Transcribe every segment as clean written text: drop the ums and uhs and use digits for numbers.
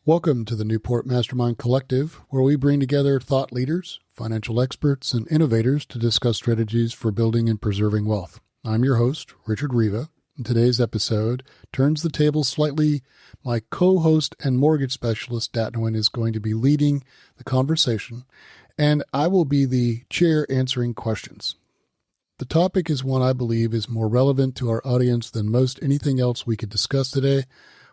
Welcome to the Newport Mastermind Collective, where we bring together thought leaders, financial experts, and innovators to discuss strategies for building and preserving wealth. I'm your host, Richard Riva, and today's episode turns the table slightly. My co-host and mortgage specialist, Dat Nguyen, is going to be leading the conversation, and I will be the chair answering questions. The topic is one I believe is more relevant to our audience than most anything else we could discuss today: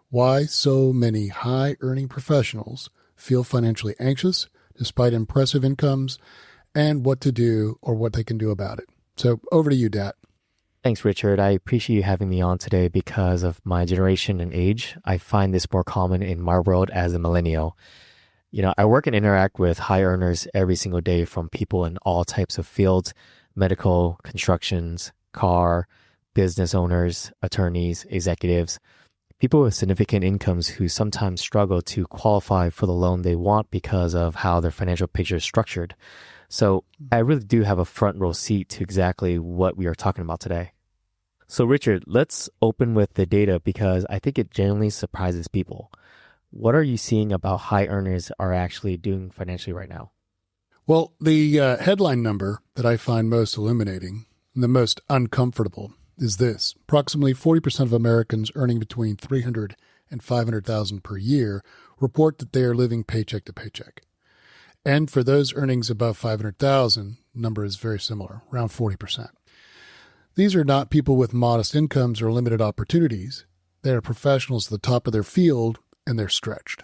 why so many high-earning professionals feel financially anxious despite impressive incomes, and what to do or what they can do about it. So over to you, Dat. Thanks, Richard. I appreciate you having me on today because of my generation and age. I find this more common in my world as a millennial. I work and interact with high earners every single day, from people in all types of fields: medical, constructions, car, business owners, attorneys, executives, people with significant incomes who sometimes struggle to qualify for the loan they want because of how their financial picture is structured. So I really do have a front row seat to exactly what we are talking about today. So Richard, let's open with the data because I think it genuinely surprises people. What are you seeing about high earners are actually doing financially right now? Well, the headline number that I find most illuminating and the most uncomfortable is this. Approximately 40% of Americans earning between $300,000 and $500,000 per year report that they are living paycheck to paycheck. And for those earnings above $500,000, the number is very similar, around 40%. These are not people with modest incomes or limited opportunities. They are professionals at the top of their field, and they're stretched.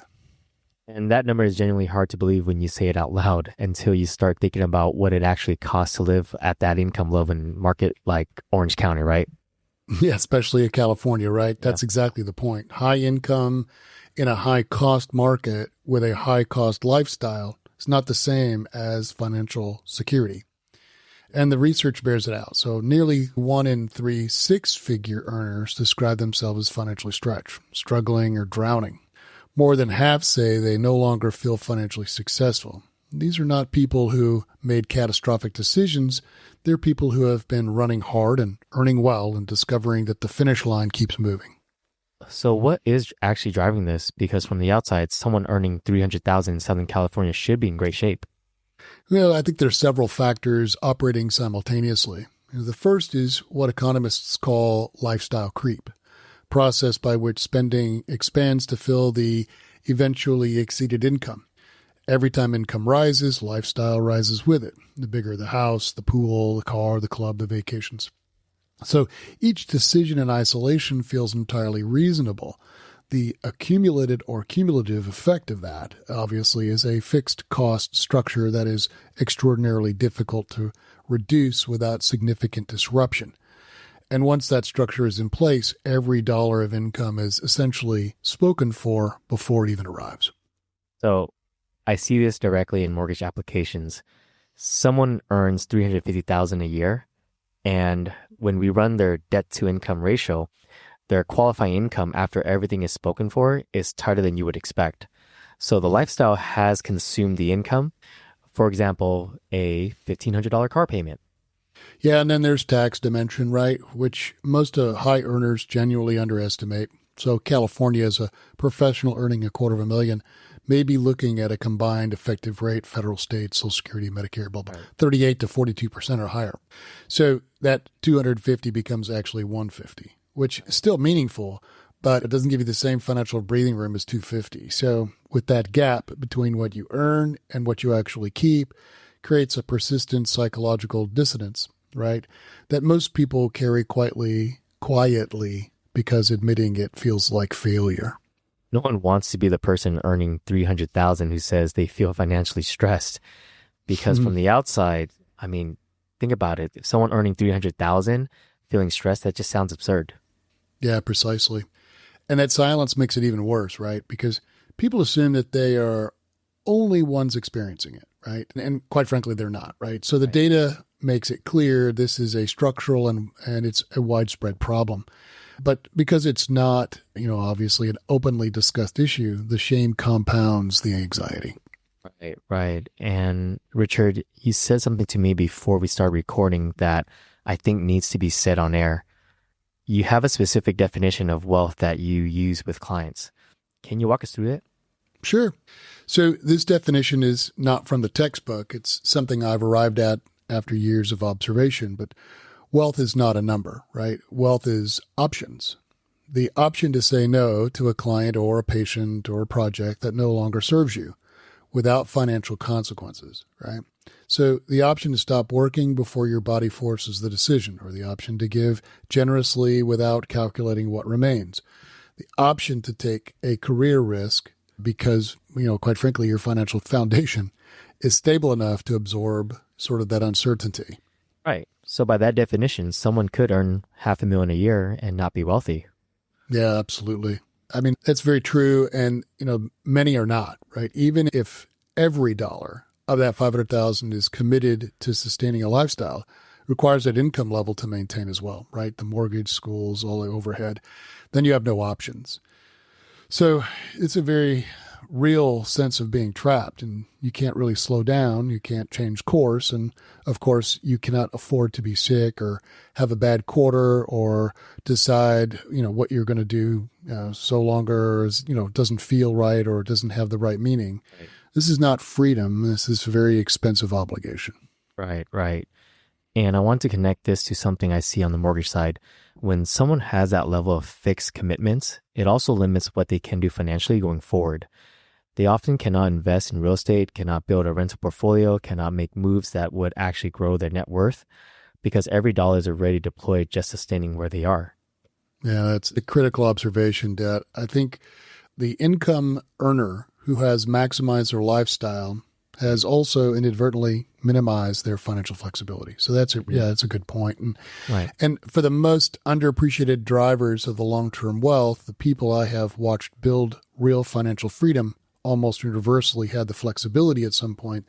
And that number is genuinely hard to believe when you say it out loud until you start thinking about what it actually costs to live at that income level in a market like Orange County, right? Yeah, especially in California, right? That's exactly the point. High income in a high cost market with a high cost lifestyle is not the same as financial security. And the research bears it out. So nearly 1 in 3 six-figure earners describe themselves as financially stretched, struggling, or drowning. More than half say they no longer feel financially successful. These are not people who made catastrophic decisions. They're people who have been running hard and earning well and discovering that the finish line keeps moving. So what is actually driving this? Because from the outside, someone earning $300,000 in Southern California should be in great shape. Well, I think there are several factors operating simultaneously. The first is what economists call lifestyle creep, process by which spending expands to fill the eventually exceeded income. Every time income rises, lifestyle rises with it. The bigger the house, the pool, the car, the club, the vacations. So each decision in isolation feels entirely reasonable. The accumulated or cumulative effect of that, obviously, is a fixed cost structure that is extraordinarily difficult to reduce without significant disruption. And once that structure is in place, every dollar of income is essentially spoken for before it even arrives. So I see this directly in mortgage applications. Someone earns $350,000 a year, and when we run their debt to income ratio, their qualifying income after everything is spoken for is tighter than you would expect. So the lifestyle has consumed the income. For example, a $1,500 car payment. Yeah, and then there's tax dimension, right, which most high earners genuinely underestimate. So California, as a professional earning $250,000, may be looking at a combined effective rate, federal, state, Social Security, Medicare, blah, blah, 38 to 42% or higher. So that 250 becomes actually 150, which is still meaningful, but it doesn't give you the same financial breathing room as 250. So with that gap between what you earn and what you actually keep, creates a persistent psychological dissonance, right, that most people carry quietly because admitting it feels like failure. No one wants to be the person earning $300,000 who says they feel financially stressed, because from the outside, I mean, think about it. If someone earning $300,000 feeling stressed, that just sounds absurd. Yeah, precisely. And that silence makes it even worse, right? Because people assume that they are only ones experiencing it, right? And quite frankly, they're not, right? So the data makes it clear this is a structural and it's a widespread problem. But because it's not, obviously an openly discussed issue, the shame compounds the anxiety. Right. And Richard, you said something to me before we started recording that I think needs to be said on air. You have a specific definition of wealth that you use with clients. Can you walk us through it? Sure. So this definition is not from the textbook. It's something I've arrived at after years of observation, but wealth is not a number, right? Wealth is options. The option to say no to a client or a patient or a project that no longer serves you without financial consequences, right? So the option to stop working before your body forces the decision, or the option to give generously without calculating what remains. The option to take a career risk because, quite frankly, your financial foundation is stable enough to absorb sort of that uncertainty. Right. So by that definition, someone could earn $500,000 a year and not be wealthy. Yeah, absolutely. I mean, that's very true. And, many are not, right? Even if every dollar of that $500,000 is committed to sustaining a lifestyle, requires that income level to maintain as well, right? The mortgage, schools, all the overhead, then you have no options. So it's a very real sense of being trapped, and you can't really slow down. You can't change course. And of course, you cannot afford to be sick or have a bad quarter or decide, what you're going to do so longer as, doesn't feel right or doesn't have the right meaning. Right. This is not freedom. This is a very expensive obligation. Right, right. And I want to connect this to something I see on the mortgage side. When someone has that level of fixed commitments, it also limits what they can do financially going forward. They often cannot invest in real estate, cannot build a rental portfolio, cannot make moves that would actually grow their net worth because every dollar is already deployed just sustaining where they are. Yeah, that's a critical observation, Dat. I think the income earner who has maximized their lifestyle has also inadvertently minimized their financial flexibility. So that's a good point. And, right. And for the most underappreciated drivers of the long-term wealth, the people I have watched build real financial freedom almost universally had the flexibility at some point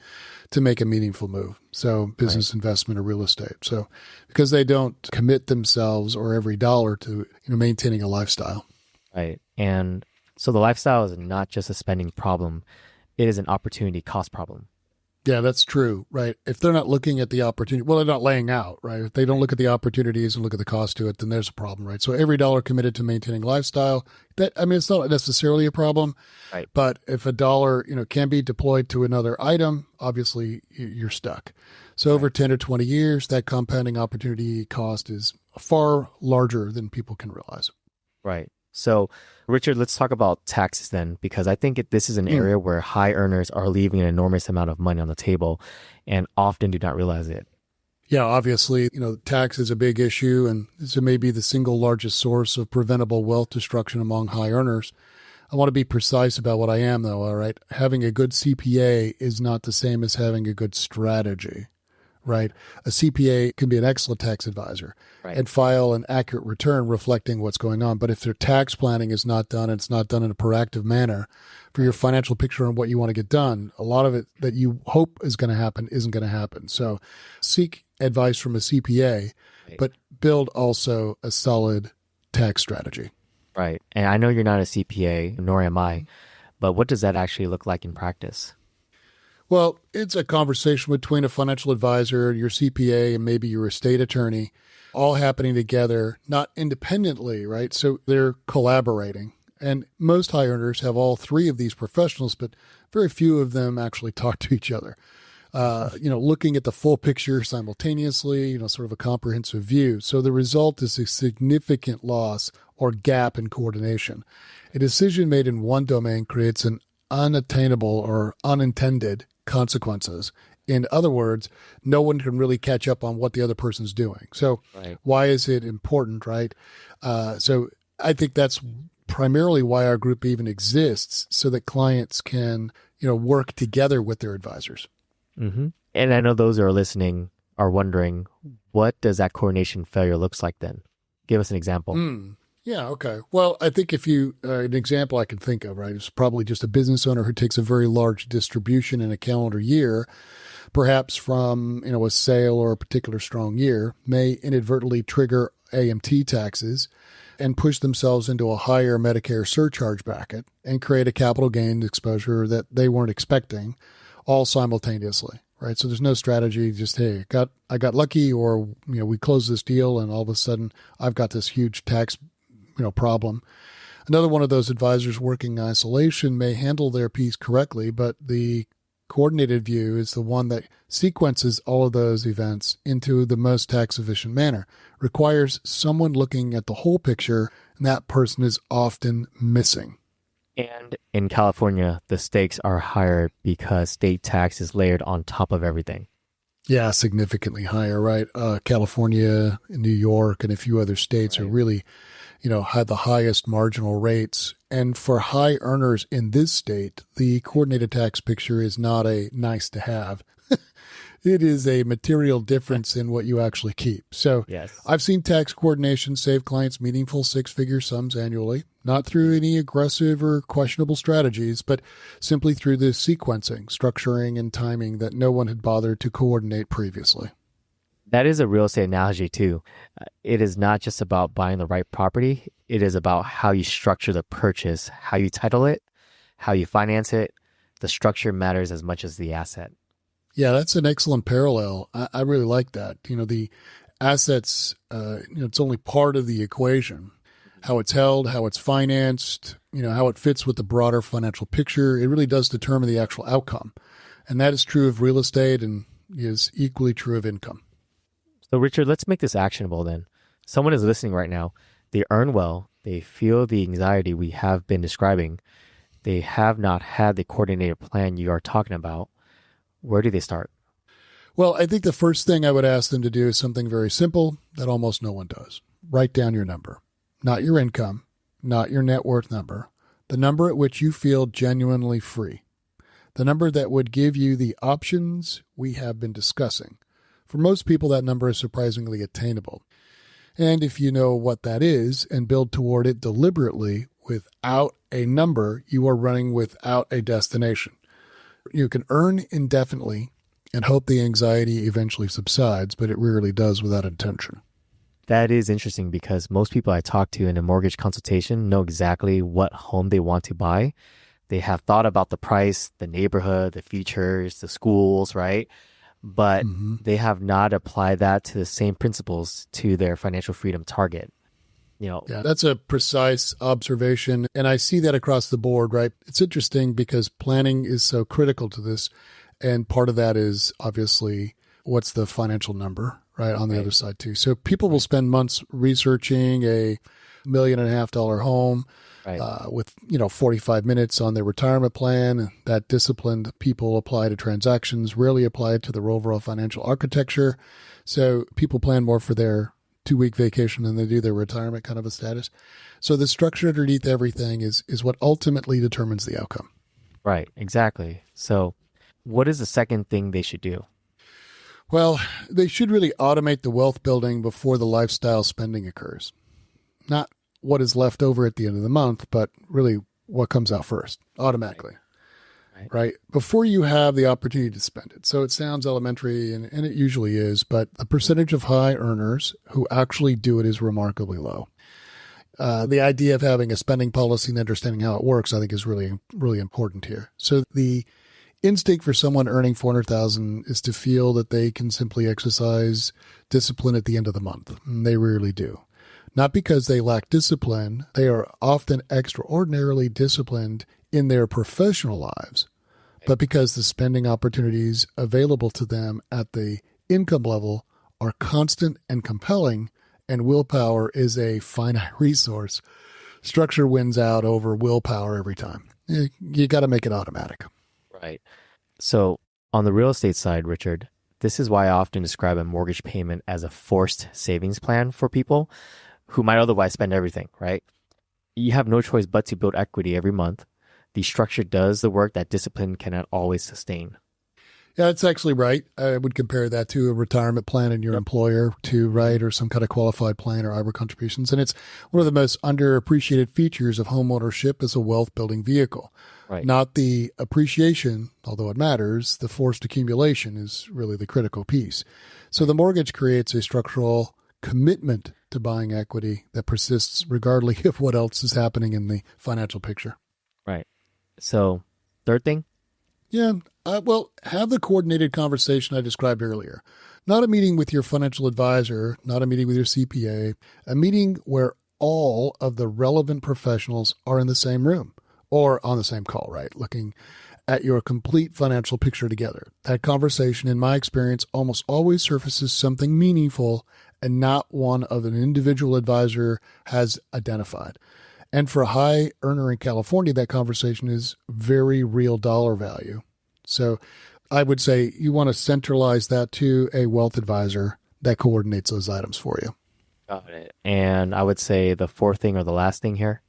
to make a meaningful move. So business, investment, or real estate. So because they don't commit themselves or every dollar to maintaining a lifestyle. Right. And so the lifestyle is not just a spending problem. It is an opportunity cost problem. Yeah, that's true, right? If they're not looking at the opportunity, well, they're not laying out, right? If they don't look at the opportunities and look at the cost to it, then there's a problem, right? So every dollar committed to maintaining lifestyle, it's not necessarily a problem, right? But if a dollar, can be deployed to another item, obviously you're stuck. So over 10 or 20 years, that compounding opportunity cost is far larger than people can realize. Right. So, Richard, let's talk about taxes then, because I think this is an area where high earners are leaving an enormous amount of money on the table and often do not realize it. Yeah, obviously, tax is a big issue, and this may be the single largest source of preventable wealth destruction among high earners. I want to be precise about what I am, though, all right? Having a good CPA is not the same as having a good strategy. Right. A CPA can be an excellent tax advisor and file an accurate return reflecting what's going on. But if their tax planning is not done, and it's not done in a proactive manner for your financial picture on what you want to get done, a lot of it that you hope is going to happen isn't going to happen. So seek advice from a CPA, but build also a solid tax strategy. Right. And I know you're not a CPA, nor am I, but what does that actually look like in practice? Well, it's a conversation between a financial advisor, your CPA, and maybe your estate attorney, all happening together, not independently, right? So they're collaborating. And most high earners have all three of these professionals, but very few of them actually talk to each other. Looking at the full picture simultaneously, sort of a comprehensive view. So the result is a significant loss or gap in coordination. A decision made in one domain creates an unattainable or unintended consequences. In other words, no one can really catch up on what the other person's doing. So why is it important, right? So I think that's primarily why our group even exists, so that clients can, work together with their advisors. Mm-hmm. And I know those who are listening are wondering, what does that coordination failure looks like then? Give us an example. Yeah, okay. Well, I think if you, an example I can think of, right, is probably just a business owner who takes a very large distribution in a calendar year, perhaps from, a sale or a particular strong year, may inadvertently trigger AMT taxes and push themselves into a higher Medicare surcharge bracket and create a capital gain exposure that they weren't expecting, all simultaneously. Right. So there's no strategy. Just, hey, I got lucky, or, we closed this deal and all of a sudden I've got this huge tax, problem. Another one of those advisors working in isolation may handle their piece correctly, but the coordinated view is the one that sequences all of those events into the most tax-efficient manner. Requires someone looking at the whole picture, and that person is often missing. And in California, the stakes are higher because state tax is layered on top of everything. Yeah, significantly higher, right? California, New York, and a few other states are really, had the highest marginal rates. And for high earners in this state, the coordinated tax picture is not a nice to have. It is a material difference in what you actually keep. So yes. I've seen tax coordination save clients meaningful six-figure sums annually, not through any aggressive or questionable strategies, but simply through the sequencing, structuring, and timing that no one had bothered to coordinate previously. That is a real estate analogy too. It is not just about buying the right property. It is about how you structure the purchase, how you title it, how you finance it. The structure matters as much as the asset. Yeah, that's an excellent parallel. I really like that. The assets, it's only part of the equation. How it's held, how it's financed, how it fits with the broader financial picture. It really does determine the actual outcome. And that is true of real estate and is equally true of income. So Richard, let's make this actionable then. Someone is listening right now. They earn well. They feel the anxiety we have been describing. They have not had the coordinated plan you are talking about. Where do they start? Well, I think the first thing I would ask them to do is something very simple that almost no one does. Write down your number, not your income, not your net worth number, the number at which you feel genuinely free, the number that would give you the options we have been discussing. For most people, that number is surprisingly attainable. And if you know what that is and build toward it deliberately without a number, you are running without a destination. You can earn indefinitely and hope the anxiety eventually subsides, but it rarely does without intention. That is interesting because most people I talk to in a mortgage consultation know exactly what home they want to buy. They have thought about the price, the neighborhood, the features, the schools, right? But they have not applied that to the same principles to their financial freedom target. Yeah, that's a precise observation. And I see that across the board, right? It's interesting because planning is so critical to this. And part of that is obviously what's the financial number, right? On the other side too. So people will spend months researching a $1.5 million home with, 45 minutes on their retirement plan. That disciplined people apply to transactions, rarely apply to their overall financial architecture. So people plan more for their 2-week vacation than they do their retirement kind of a status. So the structure underneath everything is what ultimately determines the outcome. Right, exactly. So what is the second thing they should do? Well, they should really automate the wealth building before the lifestyle spending occurs. Not what is left over at the end of the month, but really what comes out first, automatically. Right? Before you have the opportunity to spend it. So it sounds elementary, and it usually is, but the percentage of high earners who actually do it is remarkably low. The idea of having a spending policy and understanding how it works, I think, is really, really important here. So the instinct for someone earning $400,000 is to feel that they can simply exercise discipline at the end of the month. And they rarely do. Not because they lack discipline, they are often extraordinarily disciplined in their professional lives, but because the spending opportunities available to them at the income level are constant and compelling, and willpower is a finite resource, structure wins out over willpower every time. You got to make it automatic. Right. So on the real estate side, Richard, this is why I often describe a mortgage payment as a forced savings plan for people who might otherwise spend everything, right? You have no choice but to build equity every month. The structure does the work that discipline cannot always sustain. Yeah, that's actually right. I would compare that to a retirement plan in your employer too, right? Or some kind of qualified plan or IRA contributions. And it's one of the most underappreciated features of homeownership as a wealth building vehicle. Right. Not the appreciation, although it matters, the forced accumulation is really the critical piece. So the mortgage creates a structural commitment to buying equity that persists regardless of what else is happening in the financial picture. Right. So third thing? Yeah, well, have the coordinated conversation I described earlier. Not a meeting with your financial advisor, not a meeting with your CPA, a meeting where all of the relevant professionals are in the same room or on the same call, right? Looking at your complete financial picture together. That conversation, in my experience, almost always surfaces something meaningful and not one of an individual advisor has identified. And for a high earner in California, that conversation is very real dollar value. So I would say you want to centralize that to a wealth advisor that coordinates those items for you. Got it. And I would say the fourth thing or the last thing here.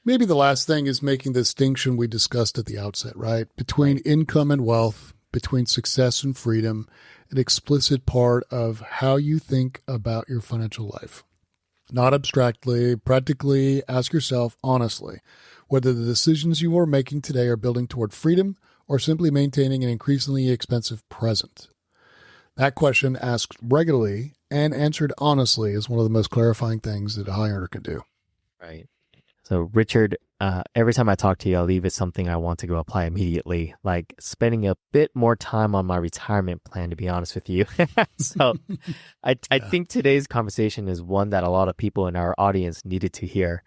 Maybe the last thing is making the distinction we discussed at the outset, right? Between income and wealth, between success and freedom, an explicit part of how you think about your financial life. Not abstractly, practically ask yourself honestly whether the decisions you are making today are building toward freedom or simply maintaining an increasingly expensive present. That question asked regularly and answered honestly is one of the most clarifying things that a high earner can do. Right. So Richard, every time I talk to you, I leave with something I want to go apply immediately, like spending a bit more time on my retirement plan, to be honest with you. So I think today's conversation is one that a lot of people in our audience needed to hear,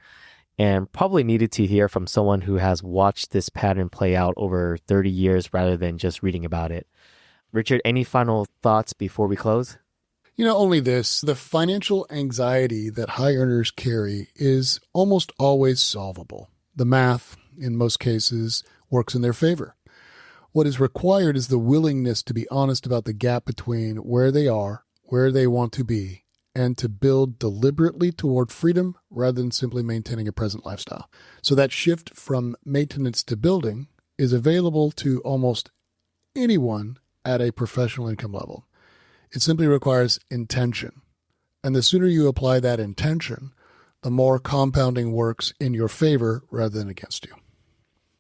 and probably needed to hear from someone who has watched this pattern play out over 30 years rather than just reading about it. Richard, any final thoughts before we close? Only this. The financial anxiety that high earners carry is almost always solvable. The math, in most cases, works in their favor. What is required is the willingness to be honest about the gap between where they are, where they want to be, and to build deliberately toward freedom rather than simply maintaining a present lifestyle. So that shift from maintenance to building is available to almost anyone at a professional income level. It simply requires intention. And the sooner you apply that intention, the more compounding works in your favor rather than against you.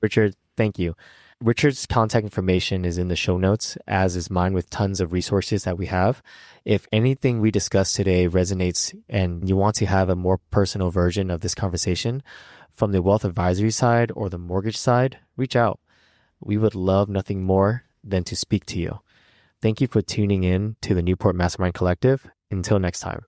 Richard, thank you. Richard's contact information is in the show notes, as is mine, with tons of resources that we have. If anything we discussed today resonates and you want to have a more personal version of this conversation from the wealth advisory side or the mortgage side, reach out. We would love nothing more than to speak to you. Thank you for tuning in to the Newport Mastermind Collective. Until next time.